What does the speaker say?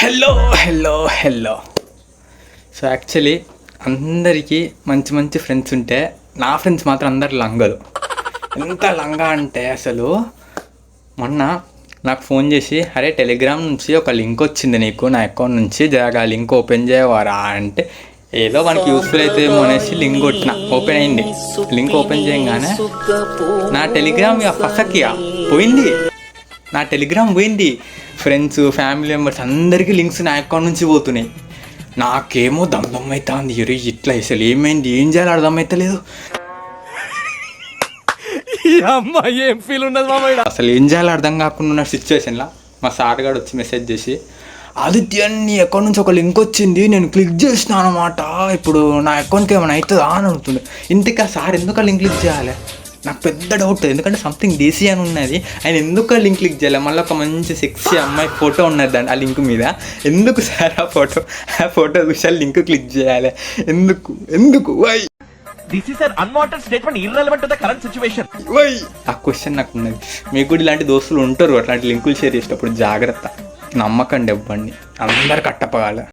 Hello hello hello so actually అందరికీ మంచి మంచి ఫ్రెండ్స్ ఉంటే నా ఫ్రెండ్స్ మాత్రం అందరు లంగలు. ఎంత లంగా అంటే అసలు మొన్న నాకు ఫోన్ చేసి అరే టెలిగ్రామ్ నుంచి ఒక లింక్ వచ్చింది నీకు నా అకౌంట్ నుంచి జరగా లింక్ ఓపెన్ చేయవారా అంటే ఏదో మనకి యూస్ఫుల్ అవుతుందేమో అనేసి లింక్ కొట్టిన. ఓపెన్ అయింది. లింక్ ఓపెన్ చేయగానే నా టెలిగ్రామ్ ఫసకియా పోయింది. నా టెలిగ్రామ్ పోయింది. ఫ్రెండ్స్ ఫ్యామిలీ మెంబర్స్ అందరికీ లింక్స్ నా అకౌంట్ నుంచి పోతున్నాయి. నాకేమో దమ్ అవుతుంది. ఇట్లా అసలు ఏమైంది ఏం చేయాలో అర్థమవుతలేదు. ఏం ఫీల్ ఉన్నది మామయ్య, అసలు ఏం చేయాలో అర్థం కాకుండా ఉన్న సిచ్యువేషన్లో మా సార్ గారు వచ్చి మెసేజ్ చేసి ఆదిత్య నీ అకౌంట్ నుంచి ఒక లింక్ వచ్చింది నేను క్లిక్ చేసిన అనమాట, ఇప్పుడు నా అకౌంట్కి ఏమైనా అవుతుందా అని అడుగుతుంది. ఇంతకీ ఆ సార్ ఎందుకు ఆ లింక్ క్లిక్ చేయాలి నాకు పెద్ద డౌట్. ఎందుకంటే సంథింగ్ డీసీ అని ఉన్నది, ఆయన ఎందుకు ఆ లింక్ క్లిక్ చేయాలి? మళ్ళీ ఒక మంచి సెక్సీ అమ్మాయి ఫోటో ఉన్నది దాన్ని ఆ లింక్ మీద. ఎందుకు సార్ ఆ ఫోటో చూసి లింక్ క్లిక్ చేయాలి? ఎందుకు ఎందుకు why? This is an unwanted statement irrelevant to the current situation. Why ఆ క్వశ్చన్ నాకు ఉన్నది. మీకు కూడా ఇలాంటి దోస్తులు ఉంటారు, అట్లాంటి లింకులు షేర్ చేసేటప్పుడు జాగ్రత్త, నమ్మకండి ఇవ్వండి, అందరు కట్టపగాలి.